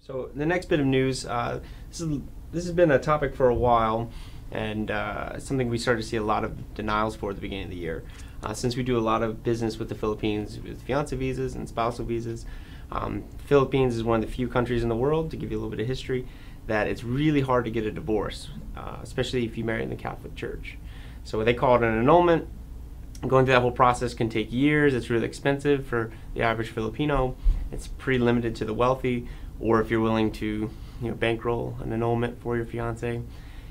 So the next bit of news, this has been a topic for a while, and something we started to see a lot of denials for at the beginning of the year. Since we do a lot of business with the Philippines with fiancé visas and spousal visas, Philippines is one of the few countries in the world, to give you a little bit of history, that it's really hard to get a divorce, especially if you marry in the Catholic Church. So they call it an annulment. Going through that whole process can take years. It's really expensive for the average Filipino. It's pretty limited to the wealthy, or if you're willing to, bankroll an annulment for your fiance.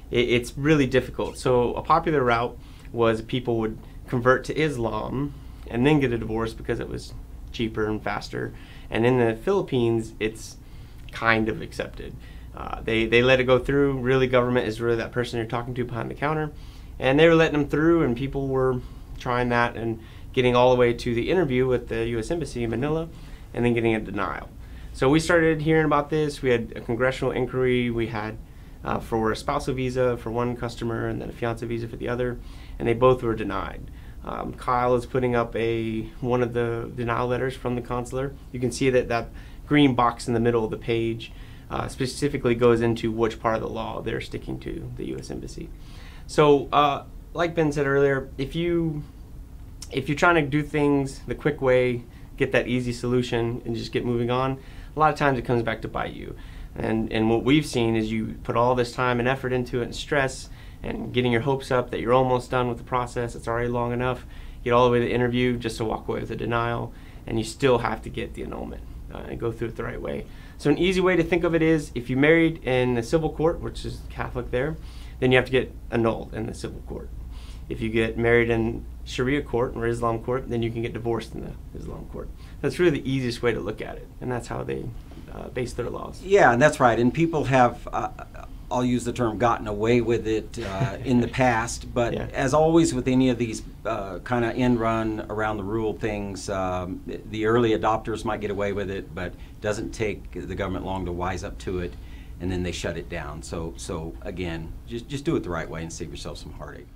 It's really difficult. So a popular route was people would convert to Islam and then get a divorce because it was cheaper and faster. And in the Philippines, it's kind of accepted. They let it go through. Really, government is really that person you're talking to behind the counter. And they were letting them through, and people were trying that and getting all the way to the interview with the U.S. Embassy in Manila and then getting a denial. So we started hearing about this. We had a congressional inquiry. We had for a spousal visa for one customer and then a fiancé visa for the other, and they both were denied. Kyle is putting up one of the denial letters from the consular. You can see that green box in the middle of the page specifically goes into which part of the law they're sticking to, the U.S. Embassy. So like Ben said earlier, if you're trying to do things the quick way, get that easy solution and just get moving on, a lot of times it comes back to bite you. And what we've seen is you put all this time and effort into it and stress and getting your hopes up that you're almost done with the process, it's already long enough, get all the way to the interview just to walk away with a denial, and you still have to get the annulment and go through it the right way. So an easy way to think of it is, if you married in the civil court, which is Catholic there, then you have to get annulled in the civil court. If you get married in Sharia court or Islam court, then you can get divorced in the Islam court. That's really the easiest way to look at it, and that's how they base their laws. Yeah, and that's right. And people have, I'll use the term, gotten away with it in the past. But yeah, as always with any of these kind of end-run, around-the-rule things, the early adopters might get away with it, but it doesn't take the government long to wise up to it, and then they shut it down. So again, just do it the right way and save yourself some heartache.